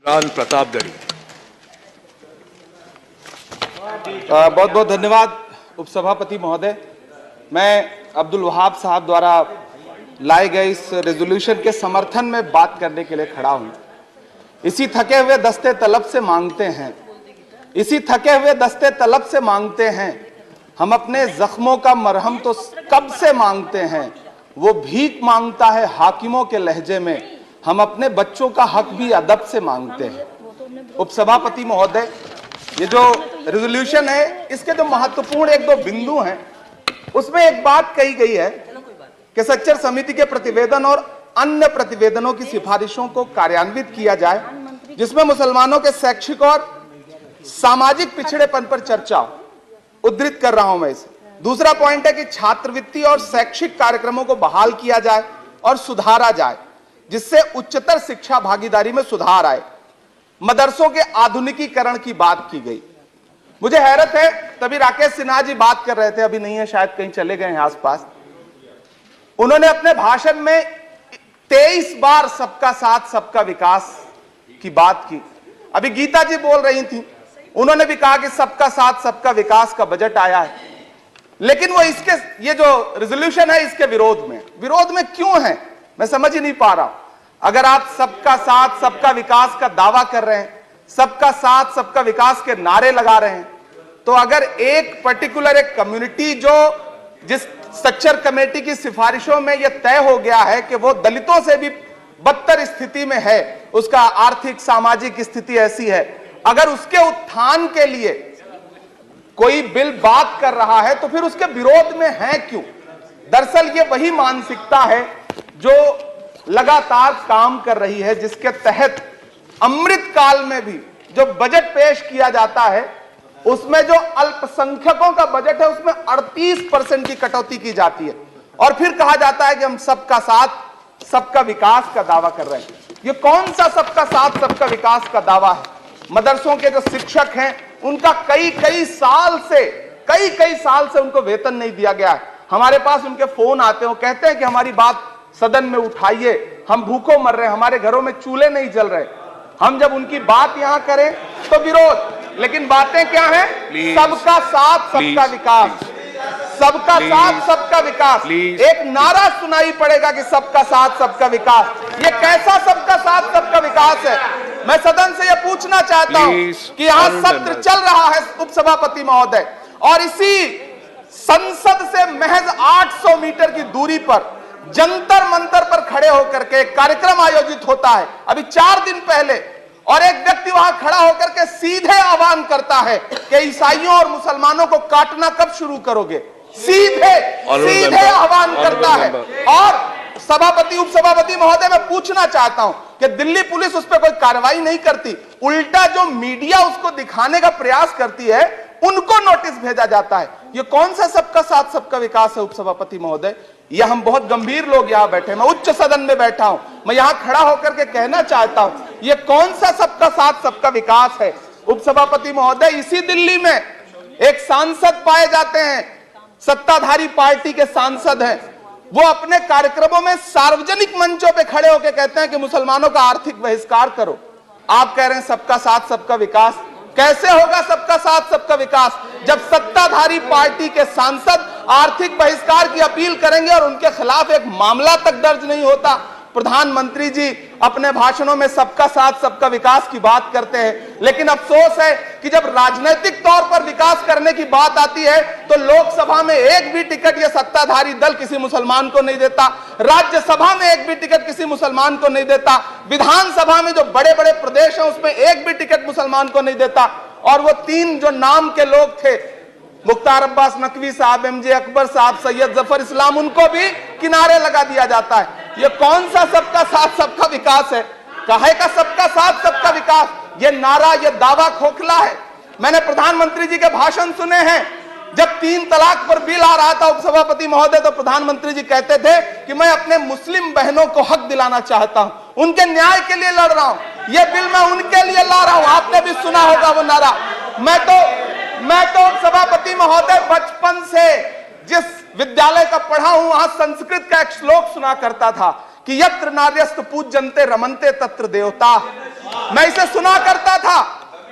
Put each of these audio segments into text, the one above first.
लाल प्रतापगढ़ी। बहुत बहुत धन्यवाद उपसभापति महोदय। मैं अब्दुल वहाब साहब द्वारा लाए गए इस रेजोल्यूशन के समर्थन में बात करने के लिए खड़ा हूं। इसी थके हुए दस्ते तलब से मांगते हैं, इसी थके हुए दस्ते तलब से मांगते हैं, हम अपने जख्मों का मरहम तो कब से मांगते हैं। वो भीख मांगता है हाकिमों के लहजे में, हम अपने बच्चों का हक भी अदब से मांगते हैं। उपसभापति महोदय, ये जो रेजोल्यूशन है इसके जो महत्वपूर्ण एक दो बिंदु हैं उसमें एक बात कही गई है कि सच्चर समिति के प्रतिवेदन और अन्य प्रतिवेदनों की सिफारिशों को कार्यान्वित किया जाए जिसमें मुसलमानों के शैक्षिक और सामाजिक पिछड़ेपन पर चर्चा हो। उद्धृत कर रहा हूं मैं इसे। दूसरा पॉइंट है कि छात्रवृत्ति और शैक्षिक कार्यक्रमों को बहाल किया जाए और सुधारा जाए जिससे उच्चतर शिक्षा भागीदारी में सुधार आए। मदरसों के आधुनिकीकरण की बात की गई। मुझे हैरत है, तभी राकेश सिन्हा जी बात कर रहे थे, अभी नहीं है शायद, कहीं चले गए हैं आसपास। उन्होंने अपने भाषण में 23 बार सबका साथ सबका विकास की बात की। अभी गीता जी बोल रही थी, उन्होंने भी कहा कि सबका साथ सबका विकास का बजट आया है, लेकिन वो इसके ये जो रेजोल्यूशन है इसके विरोध में क्यों है मैं समझ ही नहीं पा रहा हूं। अगर आप सबका साथ सबका विकास का दावा कर रहे हैं, सबका साथ सबका विकास के नारे लगा रहे हैं, तो अगर एक पर्टिकुलर एक कम्युनिटी जो जिस स्ट्रक्चर कमेटी की सिफारिशों में यह तय हो गया है कि वो दलितों से भी बदतर स्थिति में है, उसका आर्थिक सामाजिक स्थिति ऐसी है, अगर उसके उत्थान के लिए कोई बिल बात कर रहा है तो फिर उसके विरोध में है क्यों। दरअसल ये वही मानसिकता है जो लगातार काम कर रही है, जिसके तहत अमृत काल में भी जो बजट पेश किया जाता है उसमें जो अल्पसंख्यकों का बजट है उसमें 38% की कटौती की जाती है और फिर कहा जाता है कि हम सबका साथ सबका विकास का दावा कर रहे हैं। ये कौन सा सबका साथ सबका विकास का दावा है। मदरसों के जो शिक्षक हैं उनका कई साल से उनको वेतन नहीं दिया गया है। हमारे पास उनके फोन आते हैं, कहते हैं कि हमारी बात सदन में उठाइए, हम भूखों मर रहे हैं, हमारे घरों में चूल्हे नहीं जल रहे। हम जब उनकी बात यहां करें तो विरोध, लेकिन बातें क्या हैं? सबका साथ सबका विकास, सबका साथ सबका विकास। एक नारा सुनाई पड़ेगा कि सबका साथ सबका विकास। ये कैसा सबका साथ सबका विकास है? मैं सदन से यह पूछना चाहता हूं कि यहां सत्र चल रहा है उपसभापति महोदय, और इसी संसद से महज 800 मीटर की दूरी पर जंतर मंतर पर खड़े होकर के कार्यक्रम आयोजित होता है अभी 4 दिन पहले, और एक व्यक्ति वहां खड़ा होकर के सीधे आह्वान करता है कि ईसाइयों और मुसलमानों को काटना कब शुरू करोगे। सीधे आह्वान करता है। और सभापति उपसभापति महोदय, मैं पूछना चाहता हूं कि दिल्ली पुलिस उस पर कोई कार्रवाई नहीं करती, उल्टा जो मीडिया उसको दिखाने का प्रयास करती है उनको नोटिस भेजा जाता है। ये कौन सा सबका साथ सबका विकास है उपसभापति महोदय? यह हम बहुत गंभीर लोग यहां बैठे, मैं उच्च सदन में बैठा हूं, मैं यहां खड़ा होकर के कहना चाहता हूं यह कौन सा सबका साथ सबका विकास है उपसभापति महोदय? इसी दिल्ली में एक सांसद पाए जाते हैं, सत्ताधारी पार्टी के सांसद हैं, वो अपने कार्यक्रमों में सार्वजनिक मंचों पे खड़े होकर कहते हैं कि मुसलमानों का आर्थिक बहिष्कार करो। आप कह रहे हैं सबका साथ सबका विकास। कैसे होगा सबका साथ सबका विकास जब सत्ताधारी पार्टी के सांसद आर्थिक बहिष्कार की अपील करेंगे और उनके खिलाफ एक मामला तक दर्ज नहीं होता। प्रधानमंत्री जी अपने भाषणों में सबका साथ सबका विकास की बात करते हैं, लेकिन अफसोस है कि जब राजनीतिक तौर पर विकास करने की बात आती है तो लोकसभा में एक भी टिकट ये सत्ताधारी दल किसी मुसलमान को नहीं देता, राज्यसभा में एक भी टिकट किसी मुसलमान को नहीं देता, विधानसभा में जो बड़े बड़े प्रदेश हैं उसमें एक भी टिकट मुसलमान को नहीं देता। और वो 3 जो नाम के लोग थे, मुख्तार अब्बास नकवी साहब, एमजे अकबर साहब, सैयद जफर इस्लाम, उनको भी किनारे लगा दिया जाता है। ये कौन सा सबका साथ सबका विकास है? काहे का सबका साथ सबका विकास? ये नारा, ये दावा खोखला है। मैंने प्रधानमंत्री जी के भाषण सुने हैं, जब 3 तलाक पर बिल आ रहा था उपसभापति महोदय, तो प्रधानमंत्री जी कहते थे कि मैं अपने मुस्लिम बहनों को हक दिलाना चाहता हूं, उनके न्याय के लिए लड़ रहा हूं, ये बिल मैं उनके लिए ला रहा हूं। आपने भी सुना होगा वो नारा। मैं तो सभापति महोदय बचपन से जिस विद्यालय का पढ़ा हूं वहां संस्कृत का एक श्लोक सुना करता था कि यत्र नार्यस्तु पूज्यन्ते रमन्ते तत्र देवता। मैं इसे सुना करता था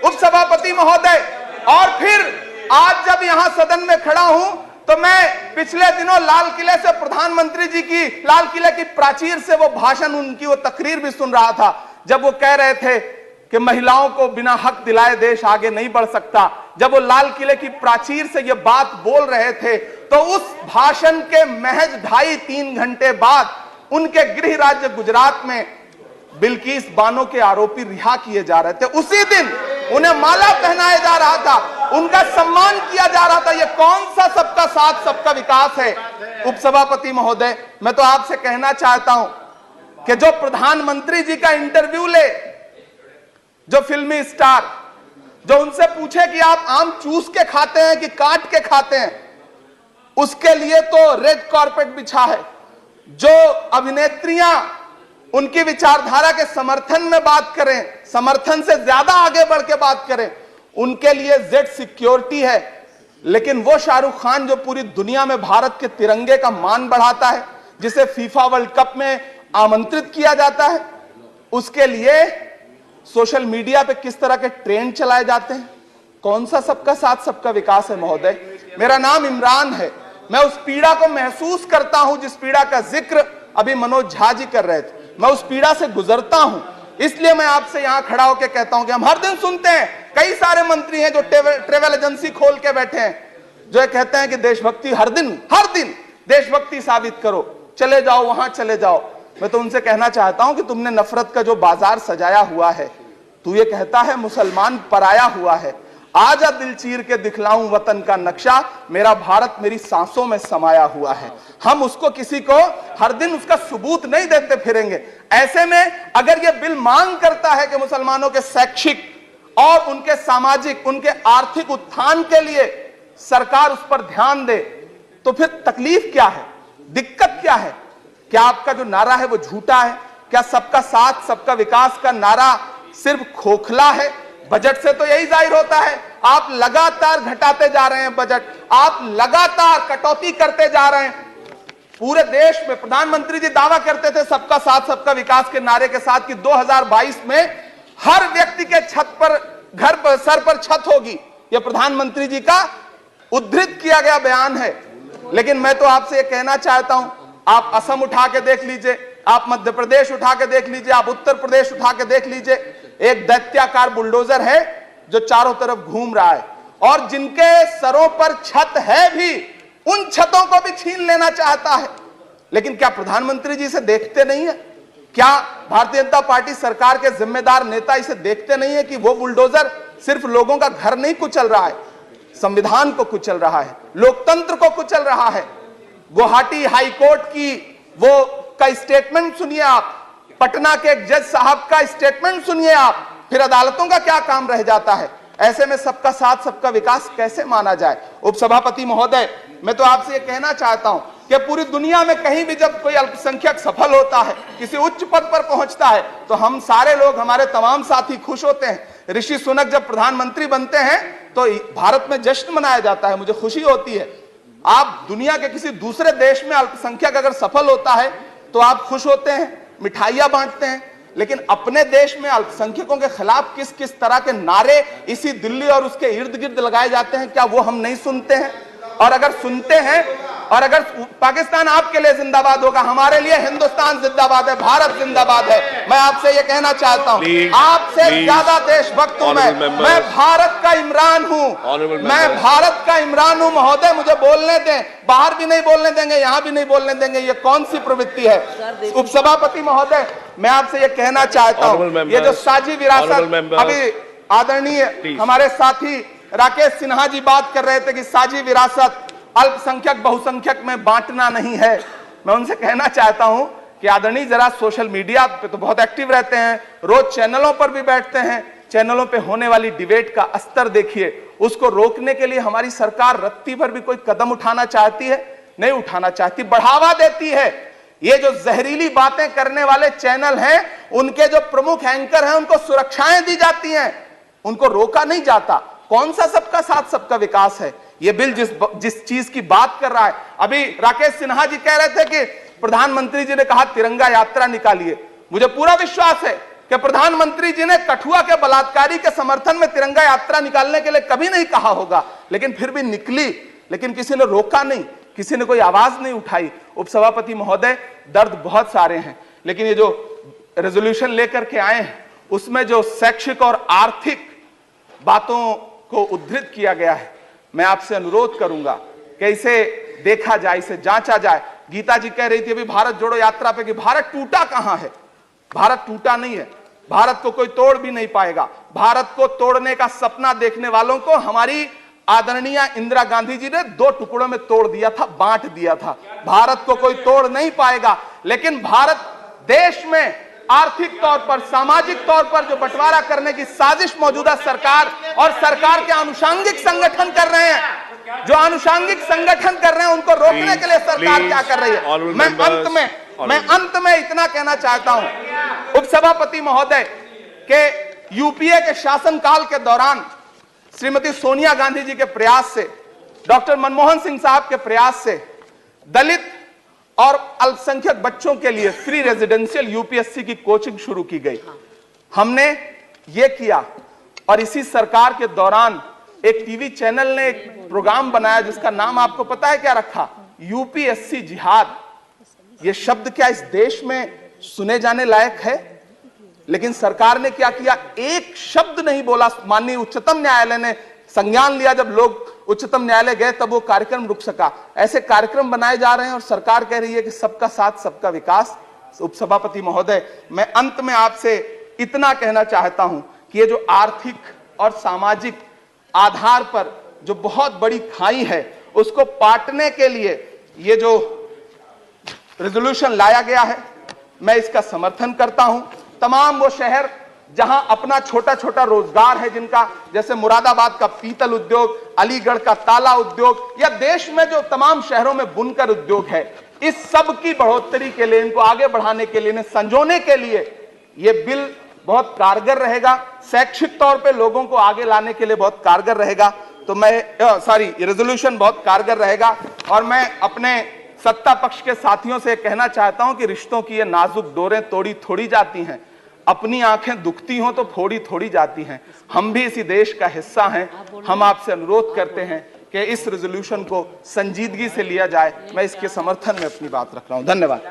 उपसभापति महोदय, और फिर आज जब यहां सदन में खड़ा हूं तो मैं पिछले दिनों लाल किले से प्रधानमंत्री जी की, लाल किले की प्राचीर से वो भाषण, उनकी वो तकरीर भी सुन रहा था, जब वो कह रहे थे कि महिलाओं को बिना हक दिलाए देश आगे नहीं बढ़ सकता। जब वो लाल किले की प्राचीर से ये बात बोल रहे थे तो उस भाषण के महज 2.5-3 घंटे बाद उनके गृह राज्य गुजरात में बिल्किस बानो के आरोपी रिहा किए जा रहे थे। उसी दिन उन्हें माला पहनाया जा रहा था, उनका सम्मान किया जा रहा था। ये कौन सा सबका साथ सबका विकास है? उपसभापति महोदय, मैं तो आपसे कहना चाहता हूं कि जो प्रधानमंत्री जी का इंटरव्यू ले, जो फिल्मी स्टार, जो उनसे पूछे कि आप आम चूस के खाते हैं कि काट के खाते हैं, उसके लिए तो रेड कारपेट बिछा है। जो अभिनेत्रियां उनकी विचारधारा के समर्थन में बात करें, समर्थन से ज्यादा आगे बढ़ के बात करें, उनके लिए जेड सिक्योरिटी है। लेकिन वो शाहरुख खान जो पूरी दुनिया में भारत के तिरंगे का मान बढ़ाता है, जिसे फीफा वर्ल्ड कप में आमंत्रित किया जाता है, उसके लिए सोशल मीडिया पे किस तरह के ट्रेंड चलाए जाते हैं? कौन सा सबका साथ सबका विकास है महोदय? मेरा नाम इमरान है। मैं उस पीड़ा को महसूस करता हूं जिस पीड़ा का जिक्र अभी मनोज झा जी कर रहे थे। मैं उस पीड़ा से गुजरता हूं, इसलिए मैं आपसे यहां खड़ा होकर कहता हूं कि हम हर दिन सुनते हैं, कई सारे मंत्री हैं जो ट्रेवल एजेंसी खोल के बैठे हैं, जो ये कहते हैं कि देशभक्ति हर दिन देशभक्ति साबित करो, चले जाओ वहां चले जाओ। मैं तो उनसे कहना चाहता हूं कि तुमने नफरत का जो बाजार सजाया हुआ है, तू ये कहता है मुसलमान पराया हुआ है, आजा दिल चीर के दिखलाऊं वतन का नक्शा, मेरा भारत मेरी सांसों में समाया हुआ है। हम उसको किसी को हर दिन उसका सबूत नहीं देते फिरेंगे। ऐसे में अगर ये बिल मांग करता है कि मुसलमानों के शैक्षिक और उनके सामाजिक, उनके आर्थिक उत्थान के लिए सरकार उस पर ध्यान दे, तो फिर तकलीफ क्या है, दिक्कत क्या है? क्या आपका जो नारा है वो झूठा है? क्या सबका साथ सबका विकास का नारा सिर्फ खोखला है? बजट से तो यही जाहिर होता है, आप लगातार घटाते जा रहे हैं बजट, आप लगातार कटौती करते जा रहे हैं। पूरे देश में प्रधानमंत्री जी दावा करते थे सबका साथ सबका विकास के नारे के साथ कि 2022 में हर व्यक्ति के छत पर, घर पर, सर पर छत होगी। यह प्रधानमंत्री जी का उद्धृत किया गया बयान है। लेकिन मैं तो आपसे यह कहना चाहता हूं, आप असम उठा के देख लीजिए, आप मध्य प्रदेश उठा के देख लीजिए, आप उत्तर प्रदेश उठा के देख लीजिए, एक दैत्याकार बुलडोजर है जो चारों तरफ घूम रहा है, और जिनके सरों पर छत है भी, उन छतों को भी छीन लेना चाहता है। लेकिन क्या प्रधानमंत्री जी इसे देखते नहीं है? क्या भारतीय जनता पार्टी सरकार के जिम्मेदार नेता इसे देखते नहीं है कि वो बुलडोजर सिर्फ लोगों का घर नहीं कुचल रहा है, संविधान को कुचल रहा है, लोकतंत्र को कुचल रहा है। गुवाहाटी हाईकोर्ट की वो का स्टेटमेंट सुनिए आप, पटना के एक जज साहब का स्टेटमेंट सुनिए आप, फिर अदालतों का क्या काम रह जाता है? ऐसे में सबका साथ सबका विकास कैसे माना जाए? उपसभापति महोदय, मैं तो आपसे ये कहना चाहता हूं कि पूरी दुनिया में कहीं भी जब कोई अल्पसंख्यक सफल होता है, किसी उच्च पद पर पहुंचता है, तो हम सारे लोग, हमारे तमाम साथी खुश होते हैं। ऋषि सुनक जब प्रधानमंत्री बनते हैं तो भारत में जश्न मनाया जाता है, मुझे खुशी होती है। आप दुनिया के किसी दूसरे देश में अल्पसंख्यक अगर सफल होता है तो आप खुश होते हैं, मिठाइयां बांटते हैं। लेकिन अपने देश में अल्पसंख्यकों के खिलाफ किस किस तरह के नारे इसी दिल्ली और उसके इर्द गिर्द लगाए जाते हैं, क्या वो हम नहीं सुनते हैं? और अगर सुनते हैं, और अगर पाकिस्तान आपके लिए जिंदाबाद होगा, हमारे लिए हिंदुस्तान जिंदाबाद है, भारत जिंदाबाद है। मैं आपसे ये कहना चाहता हूं, आपसे ज्यादा देशभक्त हूं मैं भारत का इमरान हूं, मैं भारत का इमरान हूं महोदय, मुझे बोलने दें। बाहर भी नहीं बोलने देंगे, यहां भी नहीं बोलने देंगे, ये कौन सी प्रवृत्ति है? उपसभापति महोदय, मैं आपसे ये कहना चाहता हूं, ये जो साझी विरासत, अभी आदरणीय हमारे साथी राकेश सिन्हा जी बात कर रहे थे कि साझी विरासत अल्पसंख्यक बहुसंख्यक में बांटना नहीं है। मैं उनसे कहना चाहता हूं कि आदरणीय जरा सोशल मीडिया पे तो बहुत एक्टिव रहते हैं, रोज चैनलों पर भी बैठते हैं, चैनलों पे होने वाली डिबेट का स्तर देखिए। उसको रोकने के लिए हमारी सरकार रत्ती भर भी कोई कदम उठाना चाहती है? नहीं उठाना चाहती, बढ़ावा देती है। ये जो जहरीली बातें करने वाले चैनल हैं, उनके जो प्रमुख एंकर हैं, उनको सुरक्षाएं दी जाती हैं, उनको रोका नहीं जाता। कौन सा सबका साथ सबका विकास है? ये बिल जिस चीज की बात कर रहा है, अभी राकेश सिन्हा जी कह रहे थे कि प्रधानमंत्री जी ने कहा तिरंगा यात्रा निकालिए। मुझे पूरा विश्वास है कि प्रधानमंत्री जी ने कठुआ के बलात्कारी के समर्थन में तिरंगा यात्रा निकालने के लिए कभी नहीं कहा होगा, लेकिन फिर भी निकली, लेकिन किसी ने रोका नहीं, किसी ने कोई आवाज नहीं उठाई। उपसभापति महोदय, दर्द बहुत सारे हैं, लेकिन ये जो रेजोल्यूशन लेकर के आए हैं उसमें जो शैक्षिक और आर्थिक बातों को उद्धृत किया गया है, मैं आपसे अनुरोध करूंगा कि इसे देखा जाए, इसे जांचा जाए। गीता जी कह रही थी अभी भारत जोड़ो यात्रा पे कि भारत टूटा कहां है। भारत टूटा नहीं है, भारत को कोई तोड़ भी नहीं पाएगा। भारत को तोड़ने का सपना देखने वालों को हमारी आदरणीय इंदिरा गांधी जी ने 2 टुकड़ों में तोड़ दिया था, बांट दिया था। भारत को कोई तोड़ नहीं पाएगा, लेकिन भारत देश में आर्थिक तौर पर, सामाजिक तौर पर जो बंटवारा करने की साजिश मौजूदा सरकार और सरकार के आनुषंगिक संगठन कर रहे हैं, जो आनुषंगिक संगठन कर रहे हैं, उनको रोकने के लिए सरकार क्या कर रही है। मैं अंत में इतना कहना चाहता हूं उपसभापति महोदय के यूपीए के शासनकाल के दौरान श्रीमती सोनिया गांधी जी के प्रयास से, डॉक्टर मनमोहन सिंह साहब के प्रयास से दलित और अल्पसंख्यक बच्चों के लिए फ्री रेजिडेंशियल यूपीएससी की कोचिंग शुरू की गई। हमने ये किया और इसी सरकार के दौरान एक टीवी चैनल ने एक प्रोग्राम बनाया जिसका नाम आपको पता है क्या रखा? यूपीएससी जिहाद। ये शब्द क्या इस देश में सुने जाने लायक है? लेकिन सरकार ने क्या किया? एक शब्द नहीं बोला। माननीय उच्चतम न्यायालय ने संज्ञान लिया, जब लोग उच्चतम न्यायालय गए तब वो कार्यक्रम रुक सका। ऐसे कार्यक्रम बनाए जा रहे हैं और सरकार कह रही है कि सबका साथ सबका विकास। उपसभापति महोदय, मैं अंत में आपसे इतना कहना चाहता हूं कि ये जो आर्थिक और सामाजिक आधार पर जो बहुत बड़ी खाई है, उसको पाटने के लिए ये जो रेजोल्यूशन लाया गया है, मैं इसका समर्थन करता हूं। तमाम वो शहर जहां अपना छोटा छोटा रोजगार है, जिनका जैसे मुरादाबाद का पीतल उद्योग, अलीगढ़ का ताला उद्योग, या देश में जो तमाम शहरों में बुनकर उद्योग है, इस सब की बढ़ोतरी के लिए, इनको आगे बढ़ाने के लिए, इन्हें संजोने के लिए ये बिल बहुत कारगर रहेगा। शैक्षिक तौर पे लोगों को आगे लाने के लिए बहुत कारगर रहेगा। तो मैं रेजोल्यूशन बहुत कारगर रहेगा। और मैं अपने सत्ता पक्ष के साथियों से कहना चाहता हूं कि रिश्तों की ये नाजुक डोरें तोड़ी थोड़ी जाती हैं, अपनी आंखें दुखती हों तो फोड़ी थोड़ी जाती हैं। हम भी इसी देश का हिस्सा हैं। हम आपसे अनुरोध करते हैं कि इस रेजोल्यूशन को संजीदगी से लिया जाए। मैं इसके समर्थन में अपनी बात रख रहा हूं। धन्यवाद।